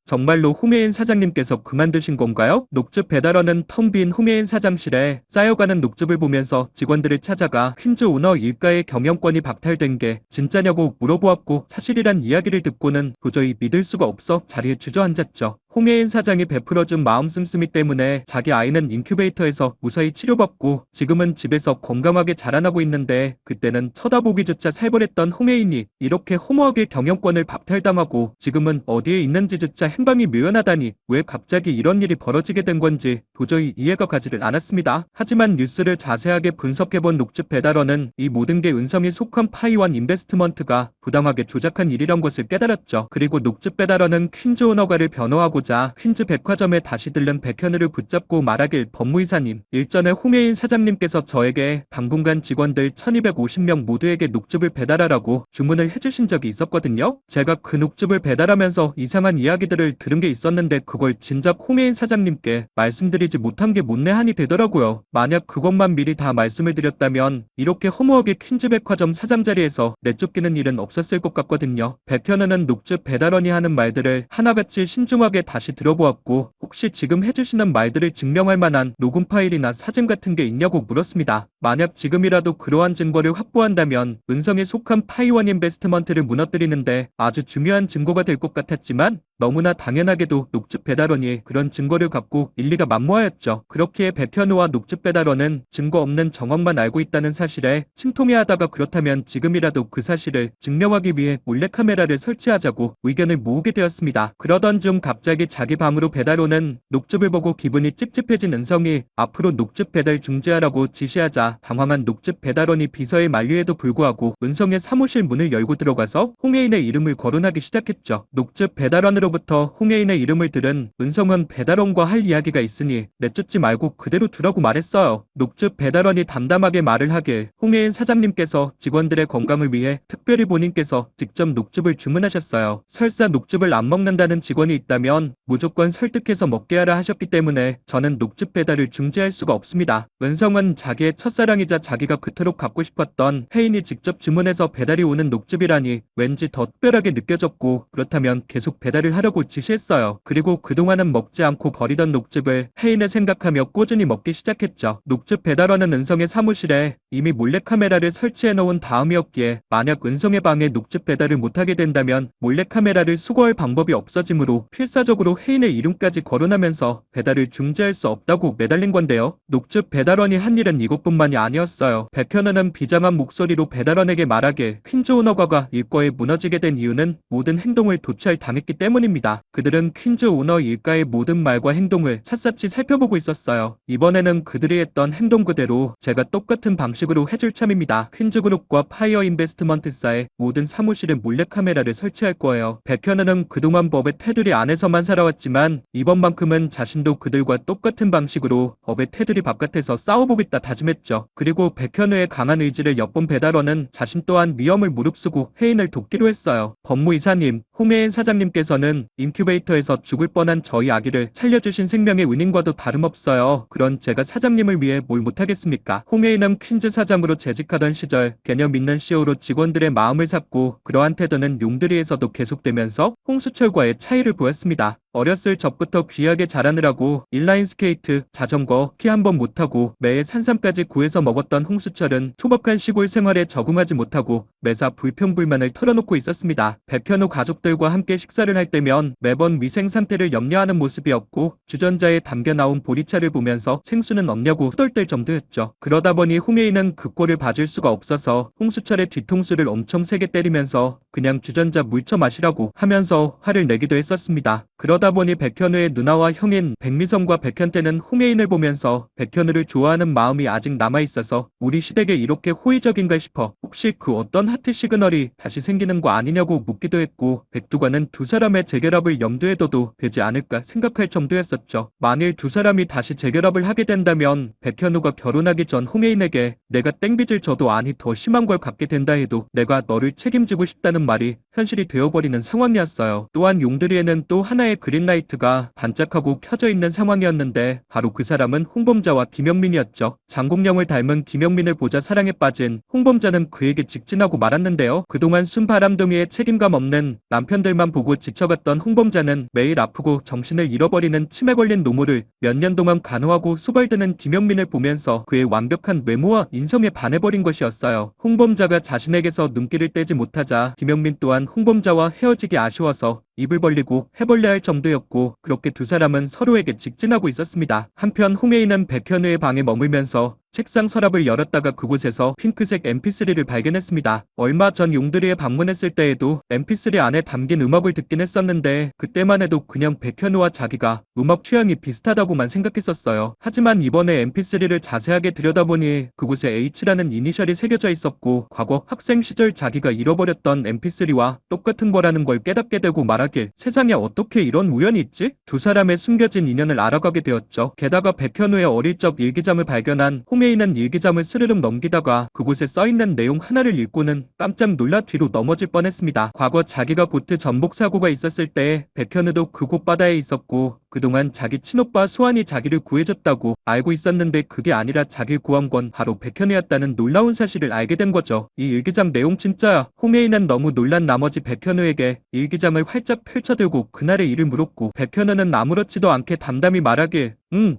정말로 홍혜인 사장님께서 그만두신 건가요? 녹즙 배달원은 텅 빈 홍혜인 사장실에 쌓여가는 녹즙을 보면서 직원들을 찾아가 퀸즈 오너 일가의 경영권이 박탈된 게 진짜냐고 물어보았고, 사실이란 이야기를 듣고는 도저히 믿을 수가 없어 자리에 주저앉았죠. 홍혜인 사장이 베풀어준 마음 씀씀이 때문에 자기 아이는 인큐베이터에서 무사히 치료받고 지금은 집에서 건강하게 자라나고 있는데, 그때는 쳐다보기조차 살벌했던 홍혜인이 이렇게 허무하게 경영권을 박탈당하고 지금은 어디에 있는지조차 행방이 묘연하다니, 왜 갑자기 이런 일이 벌어지게 된 건지 도저히 이해가 가지를 않았습니다. 하지만 뉴스를 자세하게 분석해본 녹즙 배달원은 이 모든 게 은성이 속한 파이원 인베스트먼트가 부당하게 조작한 일이란 것을 깨달았죠. 그리고 녹즙 배달원은 퀸즈 오너가를 변호하고자 퀸즈 백화점에 다시 들른 백현우를 붙잡고 말하길, 법무이사님, 일전에 홍혜인 사장님께서 저에게 당분간 직원들 1250명 모두에게 녹즙을 배달하라고 주문을 해주신 적이 있었거든요. 제가 그 녹즙을 배달하면서 이상한 이야기들을 들은 게 있었는데 그걸 진작 홍혜인 사장님께 말씀드리지 못한 게 못내한이 되더라고요. 만약 그것만 미리 다 말씀을 드렸다면 이렇게 허무하게 퀸즈 백화점 사장 자리에서 내쫓기는 일은 없었을 것 같거든요. 백현우는 녹즙 배달원이 하는 말들을 하나같이 신중하게 다시 들어보았고, 혹시 지금 해주시는 말들을 증명할 만한 녹음 파일이나 사진 같은 게 있냐고 물었습니다. 만약 지금이라도 그러한 증거를 확보한다면 은성에 속한 파이원 인베스트먼트를 무너뜨리는데 아주 중요한 증거가 될 것 같았지만, 너무나 당연하게도 녹즙 배달원이 그런 증거를 갖고 일리가 만무하였죠. 그렇기에 백현우와 녹즙 배달원은 증거 없는 정황만 알고 있다는 사실에 침통해하다가, 그렇다면 지금이라도 그 사실을 증명하기 위해 몰래카메라를 설치하자고 의견을 모으게 되었습니다. 그러던 중 갑자기 자기 방으로 배달오는 녹즙을 보고 기분이 찝찝해진 은성이 앞으로 녹즙 배달 중지하라고 지시하자, 당황한 녹즙 배달원이 비서의 만류에도 불구하고 은성의 사무실 문을 열고 들어가서 홍혜인의 이름을 거론하기 시작했죠. 녹즙 배달원으로부터 홍혜인의 이름을 들은 은성은 배달원과 할 이야기가 있으니 내쫓지 말고 그대로 두라고 말했어요. 녹즙 배달원이 담담하게 말을 하길, 홍혜인 사장님께서 직원들의 건강을 위해 특별히 본인께서 직접 녹즙을 주문하셨어요. 설사 녹즙을 안 먹는다는 직원이 있다면 무조건 설득해서 먹게 하라 하셨기 때문에 저는 녹즙 배달을 중지할 수가 없습니다. 은성은 자기의 첫사랑이자 자기가 그토록 갖고 싶었던 혜인이 직접 주문해서 배달이 오는 녹즙이라니 왠지 더 특별하게 느껴졌고, 그렇다면 계속 배달을 하려고 지시했어요. 그리고 그동안은 먹지 않고 버리던 녹즙을 혜인을 생각하며 꾸준히 먹기 시작했죠. 녹즙 배달원은 은성의 사무실에 이미 몰래카메라를 설치해 놓은 다음이었기에 만약 은성의 방에 녹즙 배달을 못하게 된다면 몰래카메라를 수거할 방법이 없어지므로 필사적으로 혜인의 이름까지 거론하면서 배달을 중지할 수 없다고 매달린 건데요. 녹즙 배달원이 한 일은 이것뿐만이 아니었어요. 백현우는 비장한 목소리로 배달원에게 말하길, 퀸즈 오너가가 일거에 무너지게 된 이유는 모든 행동을 도취할 당했기 때문입니다. 그들은 퀸즈 오너 일가의 모든 말과 행동을 샅샅이 살펴보고 있었어요. 이번에는 그들이 했던 행동 그대로 제가 똑같은 방식으로 해줄 참입니다. 퀸즈그룹과 파이어 인베스트먼트사의 모든 사무실에 몰래카메라를 설치할 거예요. 백현우는 그동안 법의 테두리 안에서만 살아왔지만 이번만큼은 자신도 그들과 똑같은 방식으로 법의 테두리 바깥에서 싸워보겠다 다짐했죠. 그리고 백현우의 강한 의지를 엿본 배달원은 자신 또한 위험을 무릅쓰고 혜인을 돕기로 했어요. 법무이사님, 홍혜인 사장님께서는 인큐베이터에서 죽을 뻔한 저희 아기를 살려주신 생명의 은인과도 다름없어요. 그런 제가 사장님을 위해 뭘 못하겠습니까? 홍혜인은 퀸즈 사장으로 재직하던 시절 개념 있는 CEO로 직원들의 마음을 샀고, 그러한 태도는 용드리에서도 계속되면서 홍수철과의 차이를 보였습니다. 어렸을 적부터 귀하게 자라느라고 인라인 스케이트, 자전거, 키 한 번 못타고 매해 산삼까지 구해서 먹었던 홍수철은 초박한 시골 생활에 적응하지 못하고 매사 불평불만을 털어놓고 있었습니다. 백현우 가족들과 함께 식사를 할 때면 매번 위생 상태를 염려하는 모습이었고, 주전자에 담겨 나온 보리차를 보면서 생수는 없냐고 후덜댈 정도였죠. 그러다 보니 홍혜인은 그 꼴을 봐줄 수가 없어서 홍수철의 뒤통수를 엄청 세게 때리면서 그냥 주전자 물쳐 마시라고 하면서 화를 내기도 했었습니다. 그러다 보니 백현우의 누나와 형인 백미성과 백현태는 홍혜인을 보면서 백현우를 좋아하는 마음이 아직 남아있어서 우리 시댁에 이렇게 호의적인가 싶어 혹시 그 어떤 하트 시그널이 다시 생기는 거 아니냐고 묻기도 했고, 백두관은 두 사람의 재결합을 염두에 둬도 되지 않을까 생각할 정도였었죠. 만일 두 사람이 다시 재결합을 하게 된다면 백현우가 결혼하기 전 홍혜인에게 내가 땡빚을 져도 아니 더 심한 걸 갚게 된다 해도 내가 너를 책임지고 싶다는 말이 현실이 되어버리는 상황이었어요. 또한 용두리에는 또 하나의 그린라이트가 반짝하고 켜져 있는 상황이었는데 바로 그 사람은 홍범자와 김영민이었죠. 장국영을 닮은 김영민을 보자 사랑에 빠진 홍범자는 그에게 직진하고 말았는데요. 그동안 순바람둥이의 책임감 없는 남편들만 보고 지쳐갔던 홍범자는 매일 아프고 정신을 잃어버리는 치매 걸린 노모를 몇 년 동안 간호하고 수발드는 김영민을 보면서 그의 완벽한 외모와 인성에 반해버린 것이었어요. 홍범자가 자신에게서 눈길을 떼지 못하자 김영민 또한 홍범자와 헤어지기 아쉬워서 입을 벌리고 해벌레 할 정도였고, 그렇게 두 사람은 서로에게 직진하고 있었습니다. 한편 홍혜인은 백현우의 방에 머물면서 책상 서랍을 열었다가 그곳에서 핑크색 mp3를 발견했습니다. 얼마 전 용두리에 방문했을 때에도 mp3 안에 담긴 음악을 듣긴 했었는데 그때만 해도 그냥 백현우와 자기가 음악 취향이 비슷하다고만 생각했었어요. 하지만 이번에 mp3를 자세하게 들여다보니 그곳에 H라는 이니셜이 새겨져 있었고, 과거 학생 시절 자기가 잃어버렸던 mp3와 똑같은 거라는 걸 깨닫게 되고 말하길, 세상에 어떻게 이런 우연이 있지? 두 사람의 숨겨진 인연을 알아가게 되었죠. 게다가 백현우의 어릴 적 일기장을 발견한 홍혜인은 일기장을 스르륵 넘기다가 그곳에 써있는 내용 하나를 읽고는 깜짝 놀라 뒤로 넘어질 뻔했습니다. 과거 자기가 보트 전복 사고가 있었을 때 백현우도 그곳 바다에 있었고, 그동안 자기 친오빠 수환이 자기를 구해줬다고 알고 있었는데 그게 아니라 자기를 구한 건 바로 백현우였다는 놀라운 사실을 알게 된 거죠. 이 일기장 내용 진짜야. 홍혜인은 너무 놀란 나머지 백현우에게 일기장을 활짝 펼쳐들고 그날의 일을 물었고, 백현우는 아무렇지도 않게 담담히 말하길,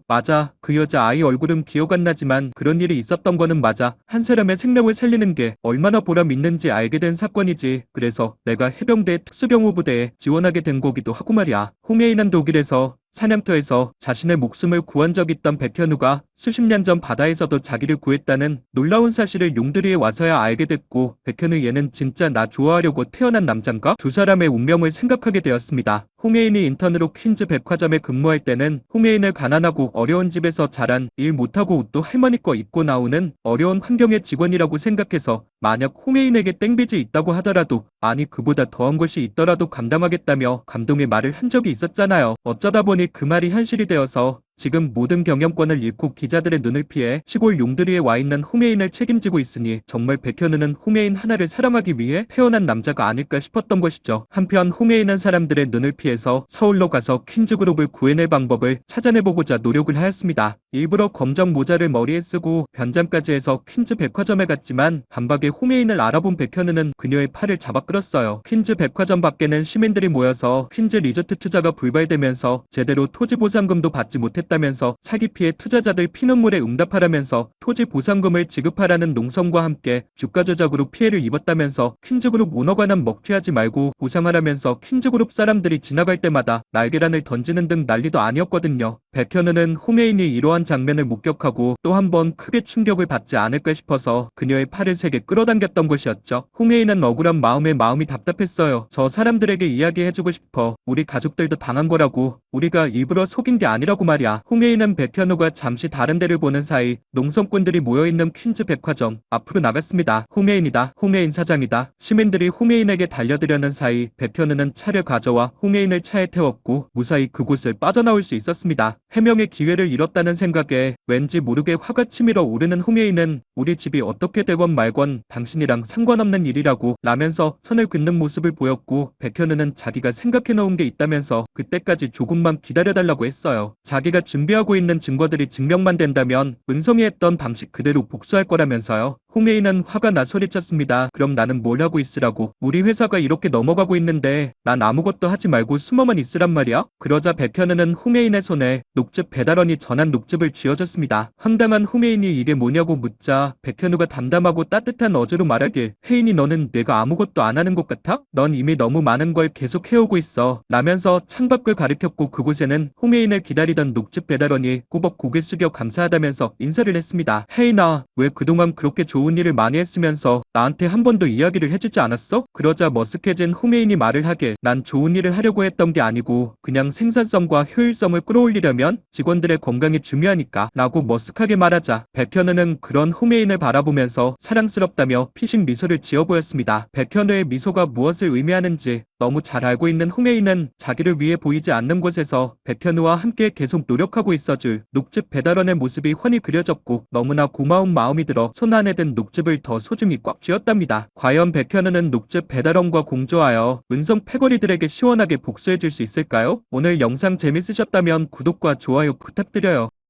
맞아. 그 여자 아이 얼굴은 기억 안 나지만 그런 일이 있었던 거는 맞아. 한 사람의 생명을 살리는 게 얼마나 보람 있는지 알게 된 사건이지. 그래서 내가 해병대 특수병호부대에 지원하게 된 거기도 하고 말이야. 홍혜인은 독일에서 사냥터에서 자신의 목숨을 구한 적 있던 백현우가 수십 년 전 바다에서도 자기를 구했다는 놀라운 사실을 용두리에 와서야 알게 됐고, 백현우 얘는 진짜 나 좋아하려고 태어난 남잔가? 두 사람의 운명을 생각하게 되었습니다. 홍혜인이 인턴으로 퀸즈 백화점에 근무할 때는 홍혜인을 가난하고 어려운 집에서 자란 일 못하고 옷도 할머니 거 입고 나오는 어려운 환경의 직원이라고 생각해서 만약 홍혜인에게 땡빚이 있다고 하더라도, 아니 그보다 더한 것이 있더라도 감당하겠다며 감동의 말을 한 적이 있었잖아요. 어쩌다 보니 그 말이 현실이 되어서 지금 모든 경영권을 잃고 기자들의 눈을 피해 시골 용두리에 와 있는 홍혜인을 책임지고 있으니 정말 백현우는 홍혜인 하나를 사랑하기 위해 태어난 남자가 아닐까 싶었던 것이죠. 한편 홍혜인은 사람들의 눈을 피해서 서울로 가서 퀸즈그룹을 구해낼 방법을 찾아내보고자 노력을 하였습니다. 일부러 검정 모자를 머리에 쓰고 변장까지 해서 퀸즈 백화점에 갔지만 단박에 홍혜인을 알아본 백현우는 그녀의 팔을 잡아 끌었어요. 퀸즈 백화점 밖에는 시민들이 모여서 퀸즈 리조트 투자가 불발되면서 제대로 토지 보상금도 받지 못했 다면서 사기 피해 투자자들 피눈물에 응답하라면서 토지 보상금을 지급하라는 농성과 함께 주가 조작으로 피해를 입었다면서 퀸즈그룹 오너 관한 먹튀하지 말고 보상하라면서 퀸즈그룹 사람들이 지나갈 때마다 날계란을 던지는 등 난리도 아니었거든요. 백현우는 홍혜인이 이러한 장면을 목격하고 또 한 번 크게 충격을 받지 않을까 싶어서 그녀의 팔을 세게 끌어당겼던 것이었죠. 홍혜인은 억울한 마음에 마음이 답답했어요. 저 사람들에게 이야기해주고 싶어. 우리 가족들도 당한 거라고. 우리가 일부러 속인 게 아니라고 말이야. 홍혜인은 백현우가 잠시 다른 데를 보는 사이 농성꾼들이 모여있는 퀸즈 백화점 앞으로 나갔습니다. 홍혜인이다. 홍혜인 사장이다. 시민들이 홍혜인에게 달려들려는 사이 백현우는 차를 가져와 홍혜인을 차에 태웠고 무사히 그곳을 빠져나올 수 있었습니다. 해명의 기회를 잃었다는 생각에 왠지 모르게 화가 치밀어 오르는 홍혜인은 우리 집이 어떻게 되건 말건 당신이랑 상관없는 일이라고 라면서 선을 긋는 모습을 보였고, 백현우는 자기가 생각해놓은 게 있다면서 그때까지 조금만 기다려달라고 했어요. 자기가 준비하고 있는 증거들이 증명만 된다면 은성이 했던 방식 그대로 복수할 거라면서요. 홍혜인은 화가 나 소리쳤습니다. 그럼 나는 뭘 하고 있으라고? 우리 회사가 이렇게 넘어가고 있는데 난 아무것도 하지 말고 숨어만 있으란 말이야? 그러자 백현우는 홍혜인의 손에 녹즙 배달원이 전한 녹즙을 쥐어줬습니다. 황당한 홍혜인이 이게 뭐냐고 묻자 백현우가 담담하고 따뜻한 어조로 말하길, 혜인이 너는 내가 아무것도 안 하는 것 같아? 넌 이미 너무 많은 걸 계속 해오고 있어. 라면서 창밖을 가리켰고 그곳에는 홍혜인을 기다리던 녹즙 배달원이 꼬박 고개 숙여 감사하다면서 인사를 했습니다. 혜인아, 왜 그동안 그렇게 좋은 일을 많이 했으면서 나한테 한 번도 이야기를 해주지 않았어? 그러자 머쓱해진 홍혜인이 말을 하길, 난 좋은 일을 하려고 했던 게 아니고 그냥 생산성과 효율성을 끌어올리려면 직원들의 건강이 중요하니까 라고 머쓱하게 말하자 백현우는 그런 홍혜인을 바라보면서 사랑스럽다며 피식 미소를 지어 보였습니다. 백현우의 미소가 무엇을 의미하는지 너무 잘 알고 있는 홍혜인은 자기를 위해 보이지 않는 곳에서 백현우와 함께 계속 노력하고 있어줄 녹즙 배달원의 모습이 훤히 그려졌고 너무나 고마운 마음이 들어 손 안에 든 녹즙을 더 소중히 꽉 쥐었답니다. 과연 백현우는 녹즙 배달원과 공조하여 은성 패거리들에게 시원하게 복수해줄 수 있을까요? 오늘 영상 재밌으셨다면 구독과 좋아요 부탁드려요.